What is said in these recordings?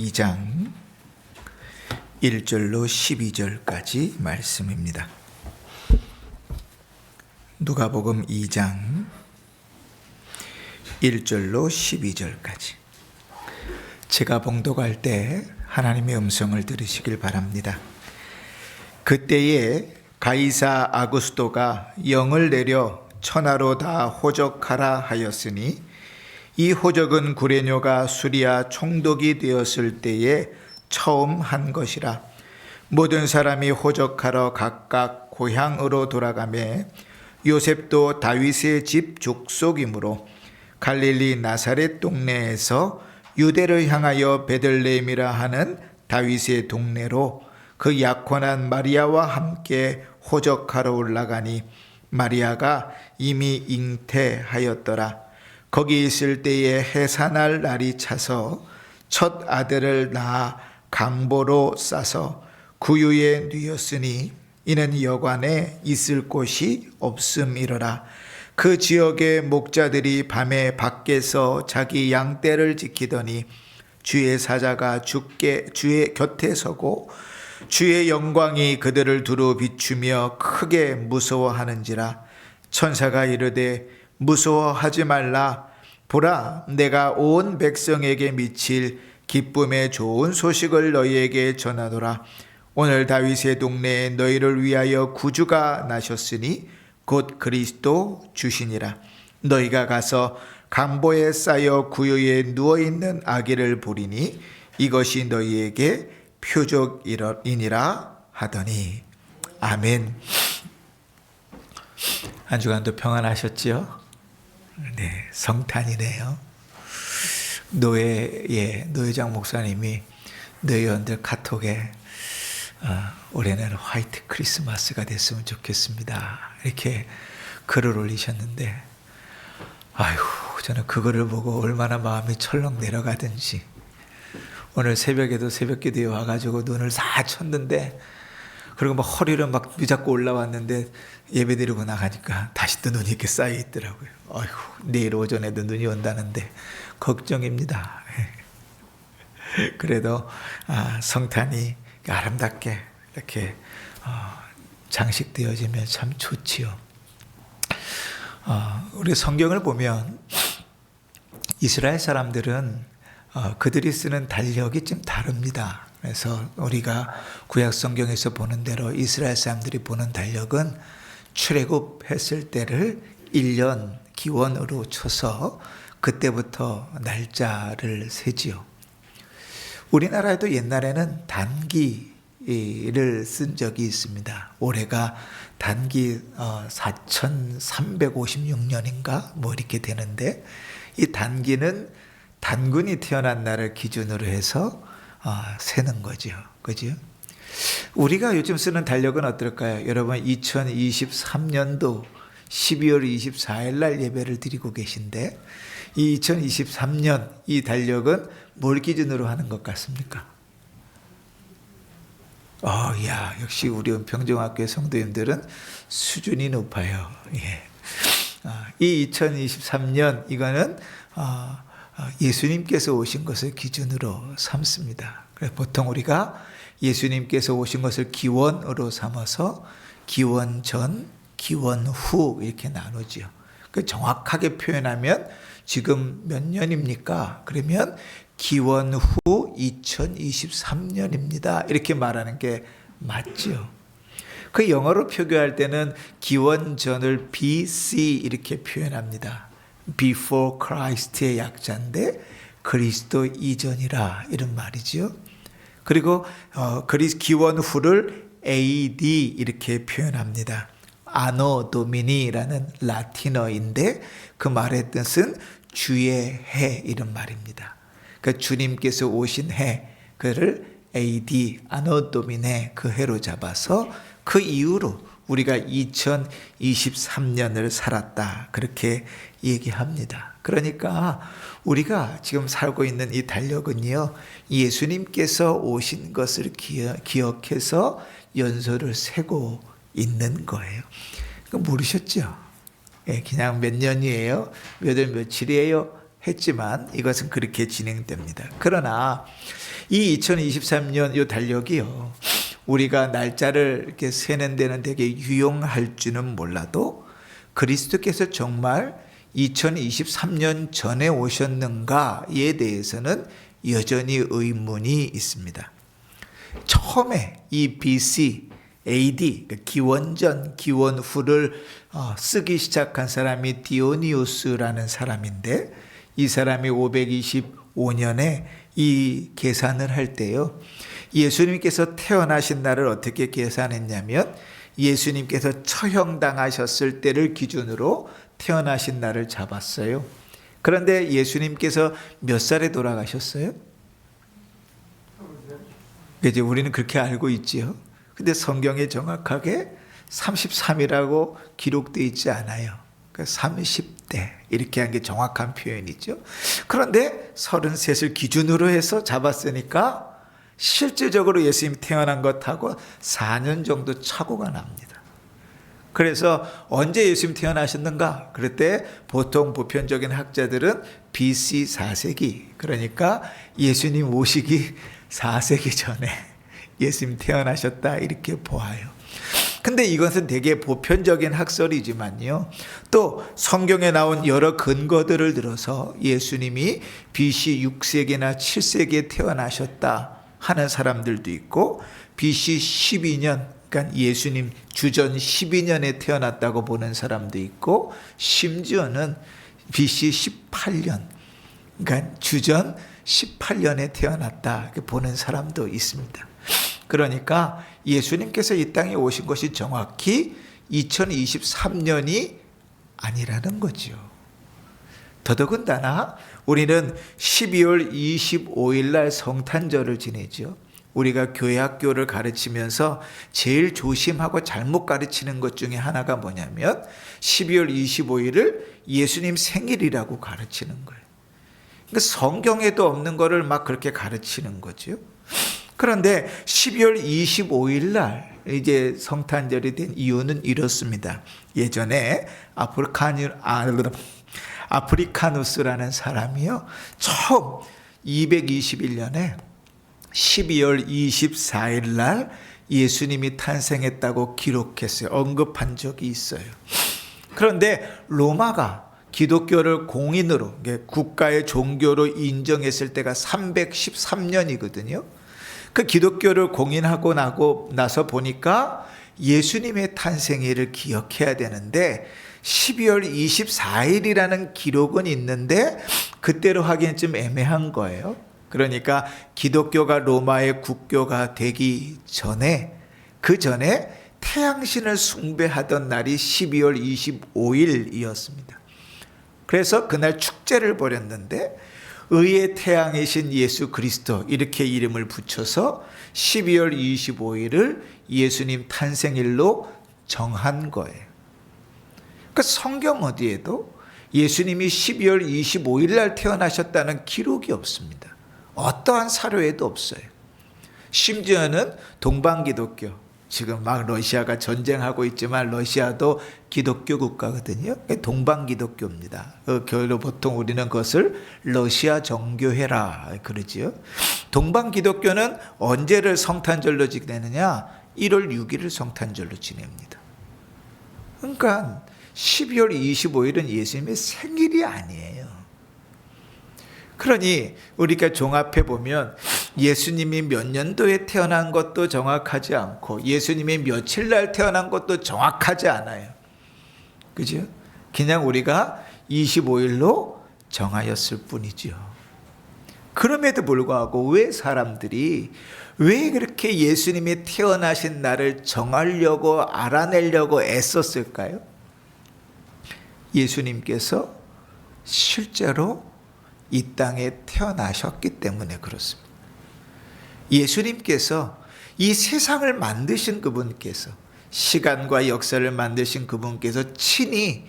2장 1절로 12절까지 말씀입니다. 누가복음 2장 1절로 12절까지. 제가 봉독할 때 하나님의 음성을 들으시길 바랍니다. 그때에 가이사 아구스도가 영을 내려 천하로 다 호적하라 하였으니 이 호적은 구레뇨가 수리아 총독이 되었을 때에 처음 한 것이라. 모든 사람이 호적하러 각각 고향으로 돌아가매 요셉도 다윗의 집 족속이므로 갈릴리 나사렛 동네에서 유대를 향하여 베들레헴이라 하는 다윗의 동네로 그 약혼한 마리아와 함께 호적하러 올라가니 마리아가 이미 잉태하였더라. 거기 있을 때에 해산할 날이 차서 첫 아들을 낳아 강보로 싸서 구유에 뉘었으니 이는 여관에 있을 곳이 없음이로라. 그 지역의 목자들이 밤에 밖에서 자기 양떼를 지키더니 주의 사자가 주의 곁에 서고 주의 영광이 그들을 두루 비추며 크게 무서워하는지라. 천사가 이르되 무서워하지 말라. 보라, 내가 온 백성에게 미칠 기쁨의 좋은 소식을 너희에게 전하노라. 오늘 다윗의 동네에 너희를 위하여 구주가 나셨으니 곧 그리스도 주시니라. 너희가 가서 강보에 쌓여 구유에 누워있는 아기를 보리니 이것이 너희에게 표적이니라 하더니. 아멘. 한 주간도 평안하셨지요? 네, 성탄이네요. 노회장 목사님이 노회원들 카톡에 올해는 화이트 크리스마스가 됐으면 좋겠습니다, 이렇게 글을 올리셨는데, 아이고, 저는 그거를 보고 얼마나 마음이 철렁 내려가든지. 오늘 새벽에도 새벽기도에 와가지고 눈을 싹 쳤는데, 그리고 막 허리를 막 미잡고 올라왔는데 예배드리고 나가니까 다시 또 눈이 이렇게 쌓여 있더라고요. 아이고, 내일 오전에도 눈이 온다는데 걱정입니다. 그래도 성탄이 아름답게 이렇게 장식되어지면 참 좋지요. 우리 성경을 보면 이스라엘 사람들은 그들이 쓰는 달력이 좀 다릅니다. 그래서 우리가 구약 성경에서 보는 대로 이스라엘 사람들이 보는 달력은 출애굽했을 때를 1년 기원으로 쳐서 그때부터 날짜를 세지요. 우리나라에도 옛날에는 단기를 쓴 적이 있습니다. 올해가 단기 4356년인가 뭐 이렇게 되는데, 이 단기는 단군이 태어난 날을 기준으로 해서 세는 거죠. 그죠? 우리가 요즘 쓰는 달력은 어떨까요? 여러분, 2023년도 12월 24일 날 예배를 드리고 계신데, 이 2023년 이 달력은 뭘 기준으로 하는 것 같습니까? 야, 역시 우리 은평중학교의 성도님들은 수준이 높아요. 예. 이 2023년 이거는 예수님께서 오신 것을 기준으로 삼습니다. 그래서 보통 우리가 예수님께서 오신 것을 기원으로 삼아서 기원 전, 기원 후 이렇게 나누죠. 정확하게 표현하면 지금 몇 년입니까? 그러면 기원 후 2023년입니다. 이렇게 말하는 게 맞죠. 그 영어로 표기할 때는 기원 전을 BC 이렇게 표현합니다. Before Christ의 약자인데 그리스도 이전이라, 이런 말이죠. 그리고 기원 후를 AD 이렇게 표현합니다. 아노 도미니라는 라틴어인데 그 말의 뜻은 주의 해, 이런 말입니다. 그러니까 주님께서 오신 해, 그를 AD 아노 도미네, 그 해로 잡아서 그 이후로 우리가 2023년을 살았다, 그렇게 얘기합니다. 그러니까 우리가 지금 살고 있는 이 달력은요, 예수님께서 오신 것을 기억해서 연소를 세고 있는 거예요. 모르셨죠? 그냥 몇 년이에요? 몇 월 며칠이에요? 했지만 이것은 그렇게 진행됩니다. 그러나 이 2023년 요 달력이요, 우리가 날짜를 이렇게 세는 데는 되게 유용할 줄은 몰라도 그리스도께서 정말 2023년 전에 오셨는가에 대해서는 여전히 의문이 있습니다. 처음에 이 BC, AD, 기원전, 기원후를 쓰기 시작한 사람이 디오니우스라는 사람인데, 이 사람이 525년에 이 계산을 할 때요, 예수님께서 태어나신 날을 어떻게 계산했냐면 예수님께서 처형당하셨을 때를 기준으로 태어나신 날을 잡았어요. 그런데 예수님께서 몇 살에 돌아가셨어요? 이제 우리는 그렇게 알고 있지요. 근데 성경에 정확하게 33이라고 기록되어 있지 않아요. 30대 이렇게 한 게 정확한 표현이죠. 그런데 33을 기준으로 해서 잡았으니까 실질적으로 예수님이 태어난 것하고 4년 정도 착오가 납니다. 그래서 언제 예수님 태어나셨는가? 그럴 때 보통 보편적인 학자들은 BC 4세기, 그러니까 예수님 오시기 4세기 전에 예수님 태어나셨다 이렇게 보아요. 근데 이것은 되게 보편적인 학설이지만요, 또 성경에 나온 여러 근거들을 들어서 예수님이 BC 6세기나 7세기에 태어나셨다 하는 사람들도 있고, BC 12년, 그러니까 예수님 주전 12년에 태어났다고 보는 사람도 있고, 심지어는 BC 18년, 그러니까 주전 18년에 태어났다 이렇게 보는 사람도 있습니다. 그러니까 예수님께서 이 땅에 오신 것이 정확히 2023년이 아니라는 거죠. 더더군다나 우리는 12월 25일 날 성탄절을 지내죠. 우리가 교회 학교를 가르치면서 제일 조심하고 잘못 가르치는 것 중에 하나가 뭐냐면 12월 25일을 예수님 생일이라고 가르치는 거예요. 그러니까 성경에도 없는 거를 막 그렇게 가르치는 거죠. 그런데 12월 25일 날 이제 성탄절이 된 이유는 이렇습니다. 예전에 아프리카누스라는 사람이요, 처음 221년에 12월 24일 날 예수님이 탄생했다고 기록했어요. 언급한 적이 있어요. 그런데 로마가 기독교를 공인으로, 국가의 종교로 인정했을 때가 313년이거든요. 그 기독교를 공인하고 나서 보니까 예수님의 탄생일을 기억해야 되는데 12월 24일이라는 기록은 있는데 그때로 하기엔 좀 애매한 거예요. 그러니까 기독교가 로마의 국교가 되기 전에, 그 전에 태양신을 숭배하던 날이 12월 25일이었습니다. 그래서 그날 축제를 벌였는데 의의 태양이신 예수 그리스도 이렇게 이름을 붙여서 12월 25일을 예수님 탄생일로 정한 거예요. 그러니까 성경 어디에도 예수님이 12월 25일 날 태어나셨다는 기록이 없습니다. 어떠한 사료에도 없어요. 심지어는 동방기독교, 지금 막 러시아가 전쟁하고 있지만 러시아도 기독교 국가거든요. 동방기독교입니다. 결로 보통 우리는 그것을 러시아 정교회라 그러지요. 동방기독교는 언제를 성탄절로 지내느냐? 1월 6일을 성탄절로 지냅니다. 그러니까 12월 25일은 예수님의 생일이 아니에요. 그러니 우리가 종합해 보면 예수님이 몇 년도에 태어난 것도 정확하지 않고 예수님이 며칠 날 태어난 것도 정확하지 않아요. 그죠? 그냥 우리가 25일로 정하였을 뿐이죠. 그럼에도 불구하고 왜 사람들이 왜 그렇게 예수님이 태어나신 날을 정하려고 알아내려고 애썼을까요? 예수님께서 실제로 이 땅에 태어나셨기 때문에 그렇습니다. 예수님께서 이 세상을 만드신 그분께서, 시간과 역사를 만드신 그분께서 친히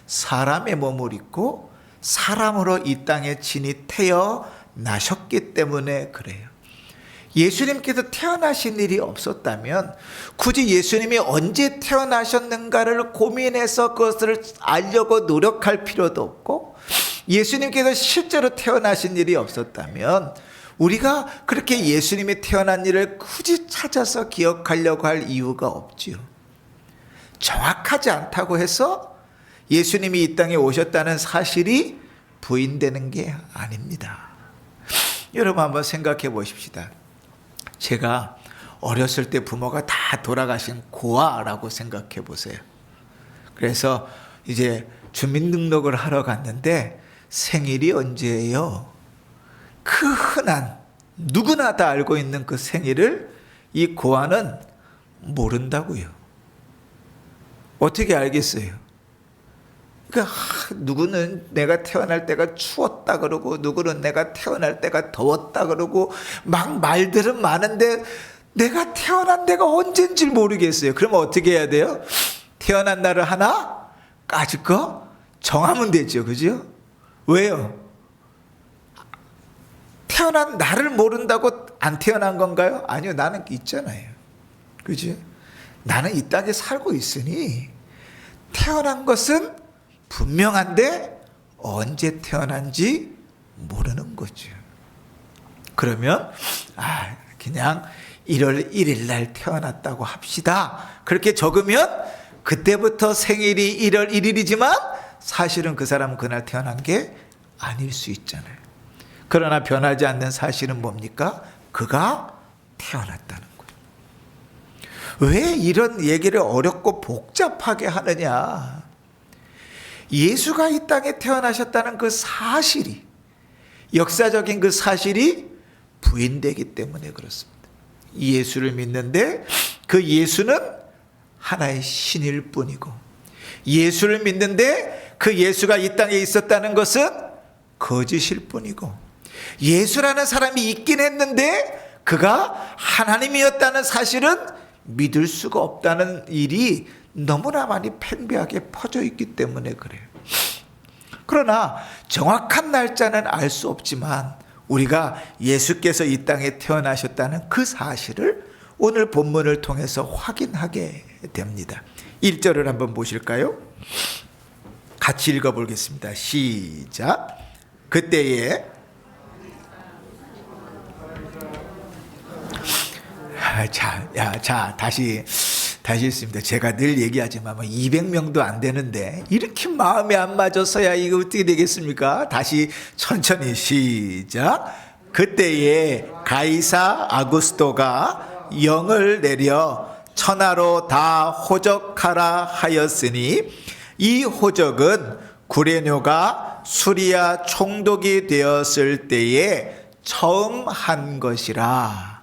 사람의 몸을 입고 사람으로 이 땅에 친히 태어나셨기 때문에 그래요. 예수님께서 태어나신 일이 없었다면 굳이 예수님이 언제 태어나셨는가를 고민해서 그것을 알려고 노력할 필요도 없고, 예수님께서 실제로 태어나신 일이 없었다면 우리가 그렇게 예수님이 태어난 일을 굳이 찾아서 기억하려고 할 이유가 없지요. 정확하지 않다고 해서 예수님이 이 땅에 오셨다는 사실이 부인되는 게 아닙니다. 여러분 한번 생각해 보십시다. 제가 어렸을 때 부모가 다 돌아가신 고아라고 생각해 보세요. 그래서 이제 주민등록을 하러 갔는데 생일이 언제예요? 그 흔한 누구나 다 알고 있는 그 생일을 이 고아는 모른다고요. 어떻게 알겠어요? 그러니까 누구는 내가 태어날 때가 추웠다 그러고 누구는 내가 태어날 때가 더웠다 그러고 막 말들은 많은데 내가 태어난 데가 언젠지 모르겠어요. 그러면 어떻게 해야 돼요? 태어난 날을 하나 까짓 거 정하면 되죠. 그죠? 왜요? 태어난 나를 모른다고 안 태어난 건가요? 아니요. 나는 있잖아요. 그죠? 나는 이 땅에 살고 있으니 태어난 것은 분명한데 언제 태어난지 모르는 거죠. 그러면 그냥 1월 1일 날 태어났다고 합시다. 그렇게 적으면 그때부터 생일이 1월 1일이지만 사실은 그 사람은 그날 태어난 게 아닐 수 있잖아요. 그러나 변하지 않는 사실은 뭡니까? 그가 태어났다는 거예요. 왜 이런 얘기를 어렵고 복잡하게 하느냐? 예수가 이 땅에 태어나셨다는 그 사실이, 역사적인 그 사실이 부인되기 때문에 그렇습니다. 예수를 믿는데 그 예수는 하나의 신일 뿐이고, 예수를 믿는데 그 예수가 이 땅에 있었다는 것은 거짓일 뿐이고, 예수라는 사람이 있긴 했는데 그가 하나님이었다는 사실은 믿을 수가 없다는 일이 너무나 많이 팽배하게 퍼져 있기 때문에 그래요. 그러나 정확한 날짜는 알 수 없지만 우리가 예수께서 이 땅에 태어나셨다는 그 사실을 오늘 본문을 통해서 확인하게 됩니다. 1절을 한번 보실까요? 같이 읽어보겠습니다. 시작. 그때에 다시 있습니다. 제가 늘 얘기하지만 200명도 안 되는데 이렇게 마음에 안 맞아서야 이거 어떻게 되겠습니까? 다시 천천히 시작. 그때에 가이사 아구스토가 영을 내려 천하로 다 호적하라 하였으니 이 호적은 구레뇨가 수리아 총독이 되었을 때에 처음 한 것이라.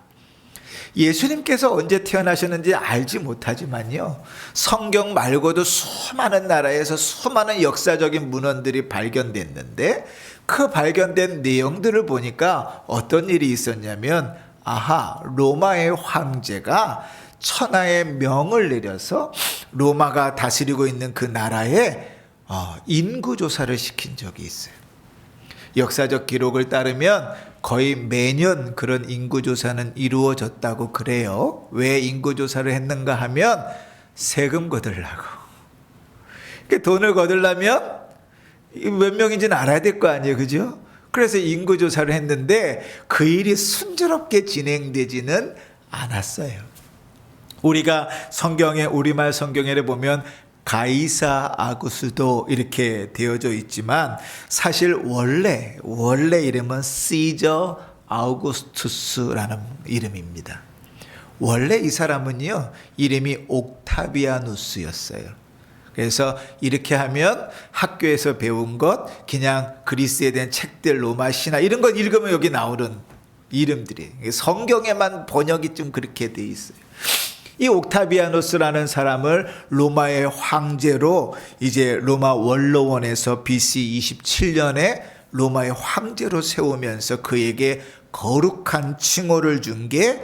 예수님께서 언제 태어나셨는지 알지 못하지만요, 성경 말고도 수많은 나라에서 수많은 역사적인 문헌들이 발견됐는데 그 발견된 내용들을 보니까 어떤 일이 있었냐면, 로마의 황제가 천하의 명을 내려서 로마가 다스리고 있는 그 나라에 인구조사를 시킨 적이 있어요. 역사적 기록을 따르면 거의 매년 그런 인구조사는 이루어졌다고 그래요. 왜 인구조사를 했는가 하면 세금 거두려고. 돈을 거두려면 몇 명인지는 알아야 될 거 아니에요. 그죠? 그래서 인구조사를 했는데 그 일이 순조롭게 진행되지는 않았어요. 우리가 성경에, 우리말 성경에를 보면 가이사 아구스도 이렇게 되어져 있지만 사실 원래 이름은 시저 아우구스투스라는 이름입니다. 원래 이 사람은요, 이름이 옥타비아누스였어요. 그래서 이렇게 하면 학교에서 배운 것, 그냥 그리스에 대한 책들, 로마 신화 이런 것 읽으면 여기 나오는 이름들이, 성경에만 번역이 좀 그렇게 돼 있어요. 이 옥타비아누스라는 사람을 로마의 황제로, 이제 로마 원로원에서 BC 27년에 로마의 황제로 세우면서 그에게 거룩한 칭호를 준 게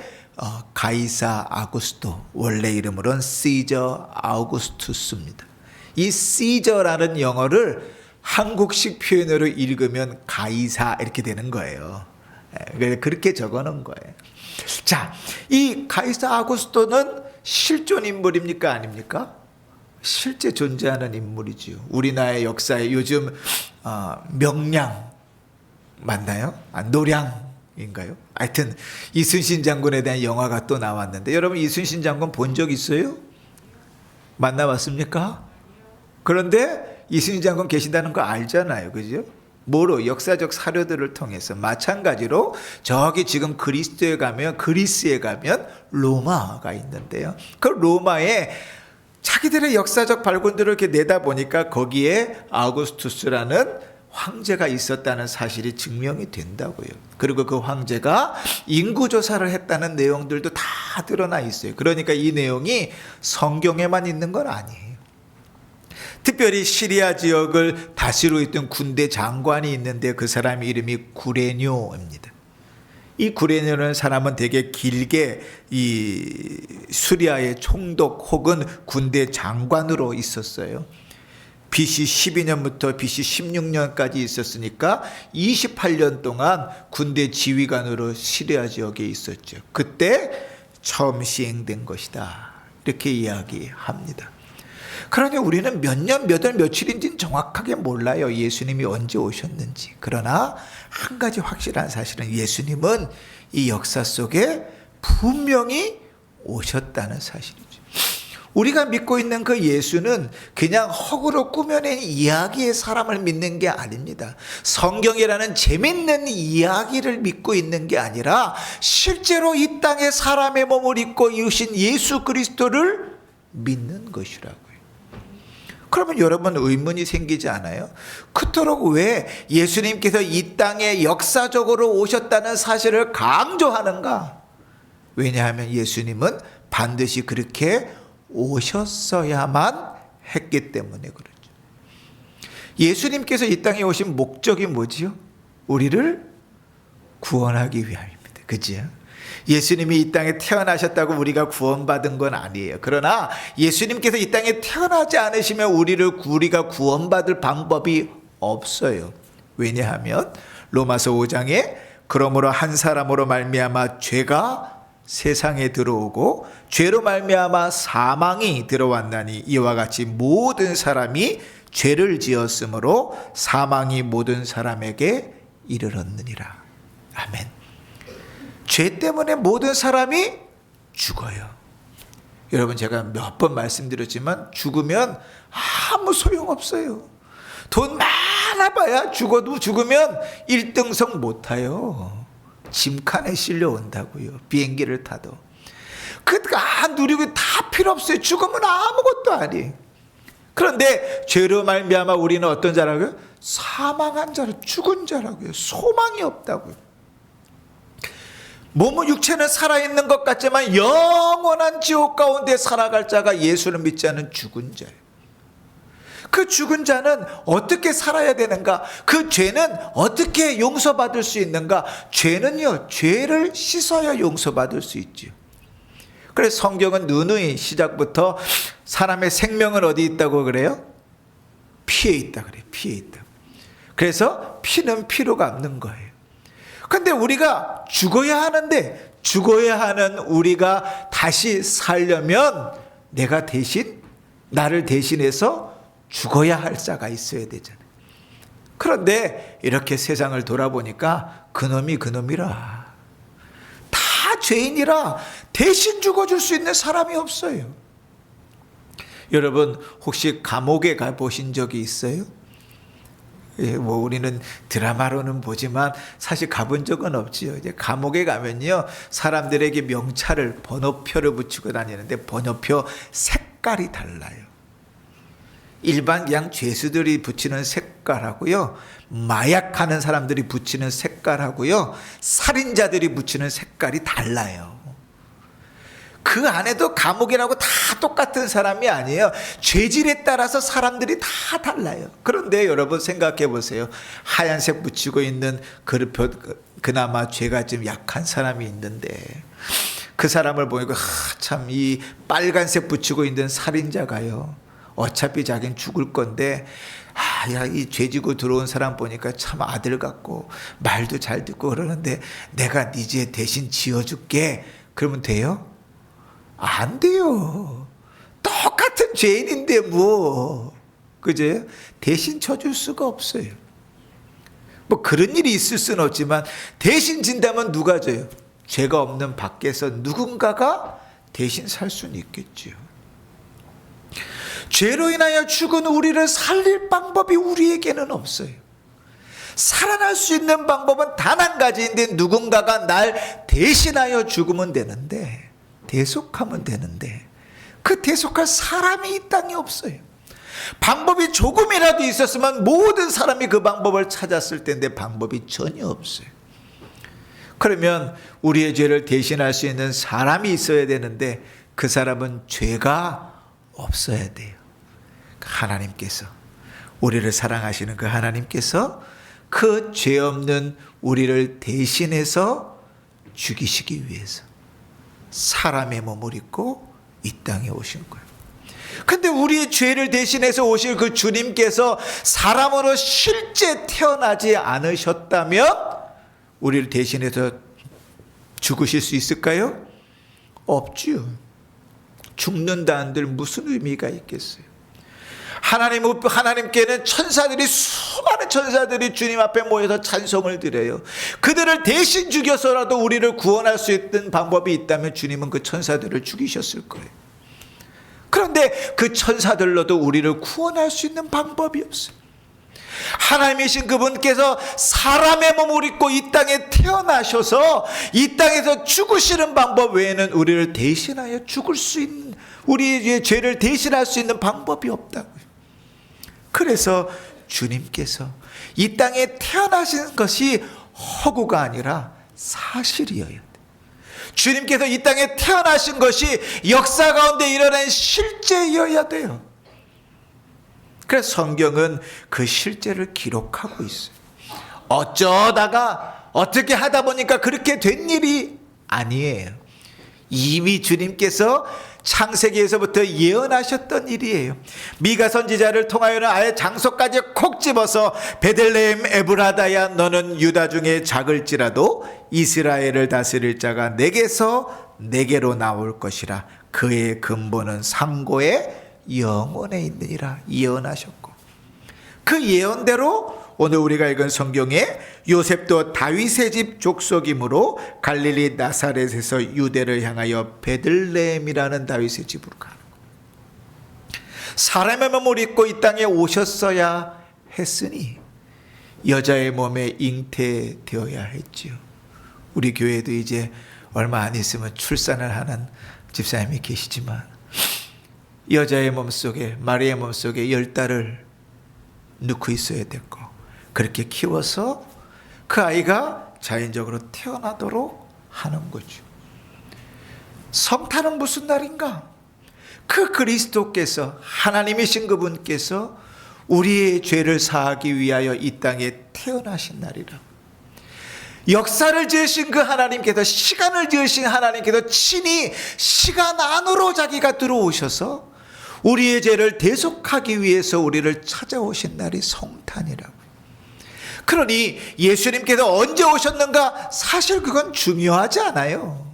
가이사 아구스토, 원래 이름으로는 시저 아우구스투스입니다. 이 시저라는 영어를 한국식 표현으로 읽으면 가이사 이렇게 되는 거예요. 그렇게 적어놓은 거예요. 자, 이 가이사 아구스토는 실존 인물입니까? 아닙니까? 실제 존재하는 인물이지요. 우리나라의 역사에 요즘 명량 맞나요? 노량 인가요? 하여튼 이순신 장군에 대한 영화가 또 나왔는데 여러분 이순신 장군 본 적 있어요? 만나봤습니까? 그런데 이순신 장군 계신다는 거 알잖아요. 그죠? 뭐로? 역사적 사료들을 통해서. 마찬가지로 저기 지금 그리스에 가면 로마가 있는데요. 그 로마에 자기들의 역사적 발견들을 이렇게 내다보니까 거기에 아우구스투스라는 황제가 있었다는 사실이 증명이 된다고요. 그리고 그 황제가 인구조사를 했다는 내용들도 다 드러나 있어요. 그러니까 이 내용이 성경에만 있는 건 아니에요. 특별히 시리아 지역을 다스리고 있던 군대 장관이 있는데 그 사람 이름이 구레뇨입니다. 이 구레뇨라는 사람은 되게 길게 이 수리아의 총독 혹은 군대 장관으로 있었어요. BC 12년부터 BC 16년까지 있었으니까 28년 동안 군대 지휘관으로 시리아 지역에 있었죠. 그때 처음 시행된 것이다. 이렇게 이야기합니다. 그러니 우리는 몇 년, 몇 월, 며칠인지는 정확하게 몰라요. 예수님이 언제 오셨는지. 그러나 한 가지 확실한 사실은 예수님은 이 역사 속에 분명히 오셨다는 사실이죠. 우리가 믿고 있는 그 예수는 그냥 허구로 꾸며낸 이야기의 사람을 믿는 게 아닙니다. 성경이라는 재밌는 이야기를 믿고 있는 게 아니라 실제로 이 땅에 사람의 몸을 입고 이으신 예수 그리스도를 믿는 것이라고요. 그러면 여러분 의문이 생기지 않아요? 그토록 왜 예수님께서 이 땅에 역사적으로 오셨다는 사실을 강조하는가? 왜냐하면 예수님은 반드시 그렇게 오셨어야만 했기 때문에 그렇죠. 예수님께서 이 땅에 오신 목적이 뭐지요? 우리를 구원하기 위함입니다. 그지요? 예수님이 이 땅에 태어나셨다고 우리가 구원받은 건 아니에요. 그러나 예수님께서 이 땅에 태어나지 않으시면 우리가 구원받을 방법이 없어요. 왜냐하면 로마서 5장에 그러므로 한 사람으로 말미암아 죄가 세상에 들어오고 죄로 말미암아 사망이 들어왔나니 이와 같이 모든 사람이 죄를 지었으므로 사망이 모든 사람에게 이르렀느니라. 아멘. 죄 때문에 모든 사람이 죽어요. 여러분 제가 몇 번 말씀드렸지만 죽으면 아무 소용없어요. 돈 많아봐야 죽으면 1등석 못 타요. 짐칸에 실려온다고요. 비행기를 타도. 그러니까 누리고 다 필요 없어요. 죽으면 아무것도 아니에요. 그런데 죄로 말미암아 우리는 어떤 자라고요? 사망한 자로, 죽은 자라고요. 소망이 없다고요. 몸은 육체는 살아있는 것 같지만 영원한 지옥 가운데 살아갈 자가 예수를 믿지 않는 죽은 자예요. 그 죽은 자는 어떻게 살아야 되는가? 그 죄는 어떻게 용서받을 수 있는가? 죄는요, 죄를 씻어야 용서받을 수 있죠. 그래서 성경은 누누이 시작부터 사람의 생명은 어디 있다고 그래요? 피에 있다 그래요. 피에 있다. 그래서 피는 피로 갚는 거예요. 근데 우리가 죽어야 하는데 죽어야 하는 우리가 다시 살려면 나를 대신해서 죽어야 할 자가 있어야 되잖아요. 그런데 이렇게 세상을 돌아보니까 그놈이라. 다 죄인이라 대신 죽어줄 수 있는 사람이 없어요. 여러분 혹시 감옥에 가보신 적이 있어요? 뭐 우리는 드라마로는 보지만 사실 가본 적은 없지요. 이제 감옥에 가면요 사람들에게 명찰을 번호표를 붙이고 다니는데 번호표 색깔이 달라요. 일반 그냥 죄수들이 붙이는 색깔하고요, 마약하는 사람들이 붙이는 색깔하고요, 살인자들이 붙이는 색깔이 달라요. 그 안에도 감옥이라고 다 똑같은 사람이 아니에요. 죄질에 따라서 사람들이 다 달라요. 그런데 여러분 생각해 보세요. 하얀색 붙이고 있는 그나마 죄가 좀 약한 사람이 있는데 그 사람을 보니까 참 이 빨간색 붙이고 있는 살인자가요, 어차피 자기는 죽을 건데 이 죄지고 들어온 사람 보니까 참 아들 같고 말도 잘 듣고 그러는데 내가 네 죄 대신 지어줄게. 그러면 돼요? 안 돼요. 똑같은 죄인인데 뭐, 그죠? 대신 쳐줄 수가 없어요. 뭐 그런 일이 있을 수는 없지만 대신 진다면 누가 져요? 죄가 없는 밖에서 누군가가 대신 살 수는 있겠지요. 죄로 인하여 죽은 우리를 살릴 방법이 우리에게는 없어요. 살아날 수 있는 방법은 단 한 가지인데 누군가가 날 대신하여 죽으면 되는데, 대속하면 되는데 그 대속할 사람이 이 땅에 없어요. 방법이 조금이라도 있었으면 모든 사람이 그 방법을 찾았을 텐데 방법이 전혀 없어요. 그러면 우리의 죄를 대신할 수 있는 사람이 있어야 되는데 그 사람은 죄가 없어야 돼요. 하나님께서, 우리를 사랑하시는 그 하나님께서 그 죄 없는 우리를 대신해서 죽이시기 위해서 사람의 몸을 입고 이 땅에 오신 거예요. 근데 우리의 죄를 대신해서 오실 그 주님께서 사람으로 실제 태어나지 않으셨다면 우리를 대신해서 죽으실 수 있을까요? 없지요. 죽는다 한들 무슨 의미가 있겠어요? 하나님께는 천사들이, 수많은 천사들이 주님 앞에 모여서 찬송을 드려요. 그들을 대신 죽여서라도 우리를 구원할 수 있는 방법이 있다면 주님은 그 천사들을 죽이셨을 거예요. 그런데 그 천사들로도 우리를 구원할 수 있는 방법이 없어요. 하나님이신 그분께서 사람의 몸을 입고 이 땅에 태어나셔서 이 땅에서 죽으시는 방법 외에는 우리를 대신하여 죽을 수 있는, 우리의 죄를 대신할 수 있는 방법이 없다고요. 그래서 주님께서 이 땅에 태어나신 것이 허구가 아니라 사실이어야 돼요. 주님께서 이 땅에 태어나신 것이 역사 가운데 일어난 실제여야 돼요. 그래서 성경은 그 실제를 기록하고 있어요. 어쩌다가 어떻게 하다 보니까 그렇게 된 일이 아니에요. 이미 주님께서 창세기에서부터 예언하셨던 일이에요. 미가 선지자를 통하여는 아예 장소까지 콕 집어서 베들레헴 에브라다야, 너는 유다 중에 작을지라도 이스라엘을 다스릴 자가 내게로 나올 것이라. 그의 근본은 상고의 영원에 있느니라 예언하셨고, 그 예언대로 오늘 우리가 읽은 성경에 요셉도 다윗의 집 족속이므로 갈릴리 나사렛에서 유대를 향하여 베들레헴이라는 다윗의 집으로 가는 거예요. 사람의 몸을 입고 이 땅에 오셨어야 했으니 여자의 몸에 잉태되어야 했지요. 우리 교회도 이제 얼마 안 있으면 출산을 하는 집사님이 계시지만 여자의 몸속에, 마리아의 몸속에 10달을 넣고 있어야 됐고, 그렇게 키워서 그 아이가 자연적으로 태어나도록 하는 거죠. 성탄은 무슨 날인가? 그 그리스도께서, 하나님이신 그분께서 우리의 죄를 사하기 위하여 이 땅에 태어나신 날이라. 역사를 지으신 그 하나님께서, 시간을 지으신 하나님께서 친히 시간 안으로 자기가 들어오셔서 우리의 죄를 대속하기 위해서 우리를 찾아오신 날이 성탄이라고. 그러니 예수님께서 언제 오셨는가? 사실 그건 중요하지 않아요.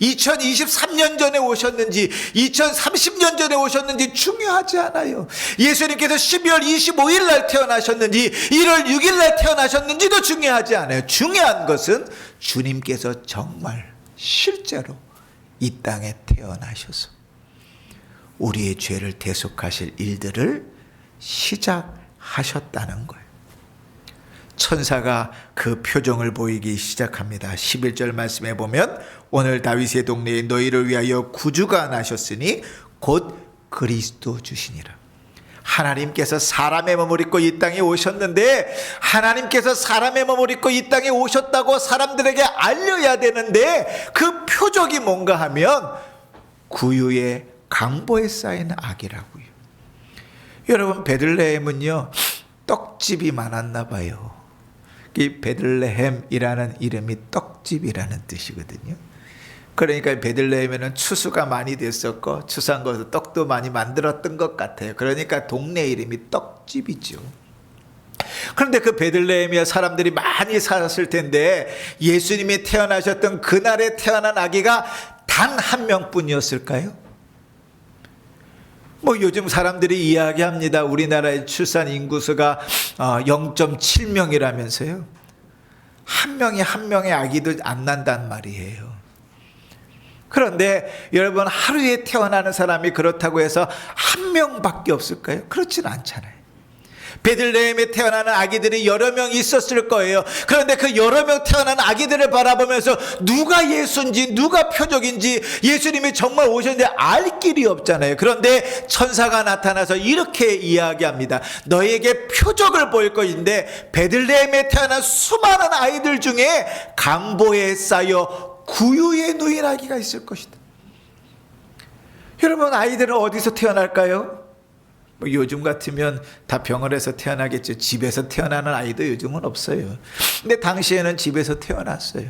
2023년 전에 오셨는지 2030년 전에 오셨는지 중요하지 않아요. 예수님께서 12월 25일 날 태어나셨는지 1월 6일 날 태어나셨는지도 중요하지 않아요. 중요한 것은 주님께서 정말 실제로 이 땅에 태어나셔서 우리의 죄를 대속하실 일들을 시작하셨다는 거예요. 천사가 그 표정을 보이기 시작합니다. 11절 말씀에 보면 오늘 다윗의 동네에 너희를 위하여 구주가 나셨으니 곧 그리스도 주시니라. 하나님께서 사람의 몸을 입고 이 땅에 오셨는데, 하나님께서 사람의 몸을 입고 이 땅에 오셨다고 사람들에게 알려야 되는데 그 표적이 뭔가 하면 구유의 강보에 쌓인 악이라고요. 여러분, 베들레헴은요 떡집이 많았나 봐요. 이 베들레헴이라는 이름이 떡집이라는 뜻이거든요. 그러니까 베들레헴에는 추수가 많이 됐었고 추수한 것으로 떡도 많이 만들었던 것 같아요. 그러니까 동네 이름이 떡집이죠. 그런데 그 베들레헴에 사람들이 많이 살았을 텐데 예수님이 태어나셨던 그날에 태어난 아기가 단 한 명뿐이었을까요? 뭐 요즘 사람들이 이야기합니다. 우리나라의 출산 인구수가 0.7명이라면서요. 한 명의 아기도 안 난단 말이에요. 그런데 여러분, 하루에 태어나는 사람이 그렇다고 해서 한 명밖에 없을까요? 그렇지는 않잖아요. 베들레헴에 태어나는 아기들이 여러 명 있었을 거예요. 그런데 그 여러 명 태어나는 아기들을 바라보면서 누가 예수인지 누가 표적인지, 예수님이 정말 오셨는데 알 길이 없잖아요. 그런데 천사가 나타나서 이렇게 이야기합니다. 너에게 표적을 보일 것인데 베들레헴에 태어난 수많은 아이들 중에 강보에 쌓여 구유에 누인 아기가 있을 것이다. 여러분, 아이들은 어디서 태어날까요? 뭐 요즘 같으면 다 병원에서 태어나겠죠. 집에서 태어나는 아이도 요즘은 없어요. 근데 당시에는 집에서 태어났어요.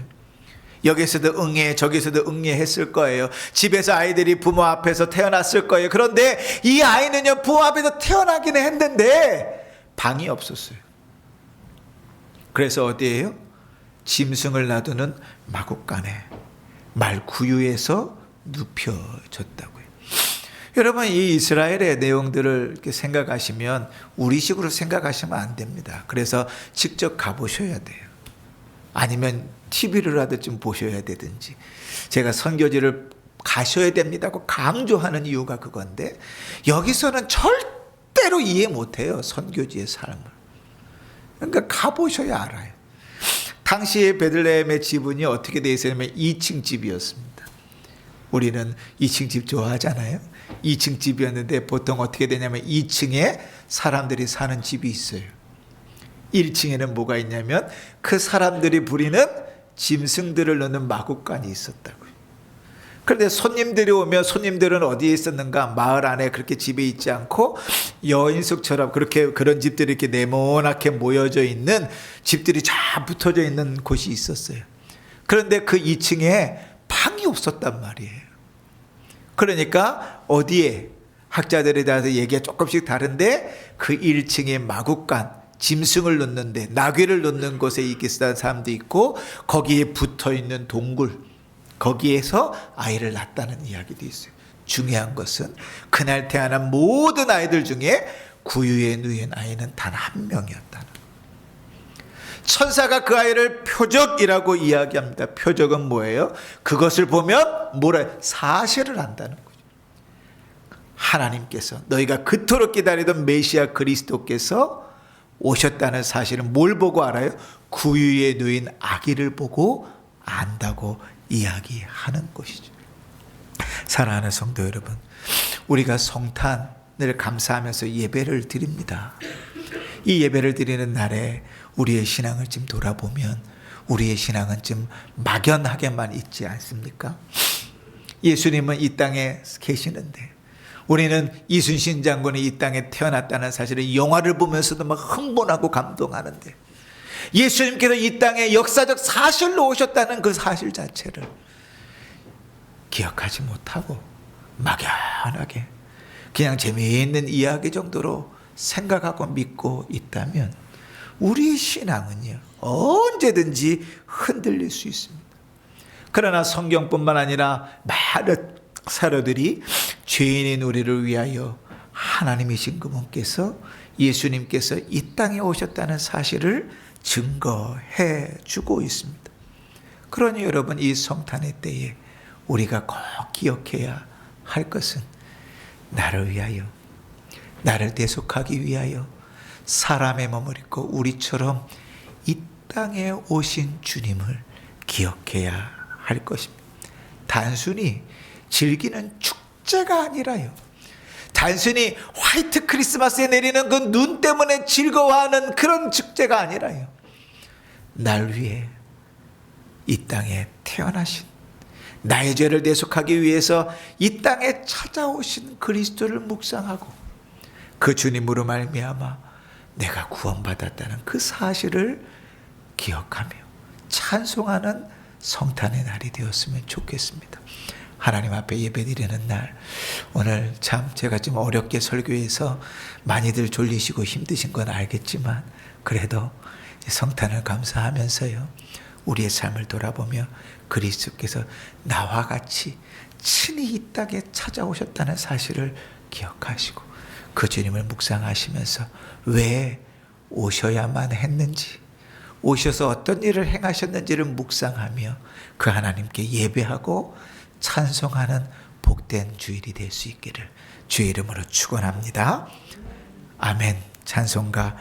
여기서도 응애, 저기서도 응애했을 거예요. 집에서 아이들이 부모 앞에서 태어났을 거예요. 그런데 이 아이는요, 부모 앞에서 태어나긴 했는데 방이 없었어요. 그래서 어디에요? 짐승을 놔두는 마구간에 말구유에서 눕혀졌다고요. 여러분, 이 이스라엘의 내용들을 이렇게 생각하시면 우리식으로 생각하시면 안 됩니다. 그래서 직접 가보셔야 돼요. 아니면 TV로라도 좀 보셔야 되든지. 제가 선교지를 가셔야 됩니다고 강조하는 이유가 그건데, 여기서는 절대로 이해 못해요, 선교지의 삶을. 그러니까 가보셔야 알아요. 당시에 베들레헴의 집은이 어떻게 되어 있었냐면 2층 집이었습니다. 우리는 2층 집 좋아하잖아요. 2층 집이었는데 보통 어떻게 되냐면 2층에 사람들이 사는 집이 있어요. 1층에는 뭐가 있냐면 그 사람들이 부리는 짐승들을 넣는 마구간이 있었다고요. 그런데 손님들이 오면 손님들은 어디에 있었는가? 마을 안에 그렇게 집에 있지 않고 여인숙처럼 그런 집들이 이렇게 네모나게 모여져 있는 집들이 쫙 붙어져 있는 곳이 있었어요. 그런데 그 2층에 방이 없었단 말이에요. 그러니까 어디에, 학자들에 대해서 얘기가 조금씩 다른데 그 1층의 마구간, 짐승을 놓는데, 나귀를 놓는 곳에 있겠다는 사람도 있고, 거기에 붙어있는 동굴, 거기에서 아이를 낳았다는 이야기도 있어요. 중요한 것은 그날 태어난 모든 아이들 중에 구유에 누인 아이는 단 한 명이었다는. 천사가 그 아이를 표적이라고 이야기합니다. 표적은 뭐예요? 그것을 보면 사실을 안다는 거죠. 하나님께서, 너희가 그토록 기다리던 메시아 그리스도께서 오셨다는 사실은 뭘 보고 알아요? 구유에 누인 아기를 보고 안다고 이야기하는 것이죠. 사랑하는 성도 여러분, 우리가 성탄을 감사하면서 예배를 드립니다. 이 예배를 드리는 날에 우리의 신앙을 좀 돌아보면 우리의 신앙은 좀 막연하게만 있지 않습니까? 예수님은 이 땅에 계시는데, 우리는 이순신 장군이 이 땅에 태어났다는 사실을 영화를 보면서도 막 흥분하고 감동하는데, 예수님께서 이 땅에 역사적 사실로 오셨다는 그 사실 자체를 기억하지 못하고 막연하게 그냥 재미있는 이야기 정도로 생각하고 믿고 있다면 우리의 신앙은요, 언제든지 흔들릴 수 있습니다. 그러나 성경뿐만 아니라 많은 사도들이 죄인인 우리를 위하여 하나님이신 그분께서, 예수님께서 이 땅에 오셨다는 사실을 증거해 주고 있습니다. 그러니 여러분, 이 성탄의 때에 우리가 꼭 기억해야 할 것은 나를 위하여, 나를 대속하기 위하여 사람의 몸을 입고 우리처럼 이 땅에 오신 주님을 기억해야 할 것입니다. 단순히 즐기는 축제가 아니라요, 단순히 화이트 크리스마스에 내리는 그 눈 때문에 즐거워하는 그런 축제가 아니라요, 날 위해 이 땅에 태어나신, 나의 죄를 대속하기 위해서 이 땅에 찾아오신 그리스도를 묵상하고 그 주님으로 말미암아 내가 구원받았다는 그 사실을 기억하며 찬송하는 성탄의 날이 되었으면 좋겠습니다. 하나님 앞에 예배드리는 날, 오늘 참 제가 좀 어렵게 설교해서 많이들 졸리시고 힘드신 건 알겠지만, 그래도 성탄을 감사하면서요, 우리의 삶을 돌아보며 그리스도께서 나와 같이 친히 이 땅에 찾아오셨다는 사실을 기억하시고 그 주님을 묵상하시면서 왜 오셔야만 했는지, 오셔서 어떤 일을 행하셨는지를 묵상하며 그 하나님께 예배하고 찬송하는 복된 주일이 될 수 있기를 주의 이름으로 축원합니다. 아멘. 찬송가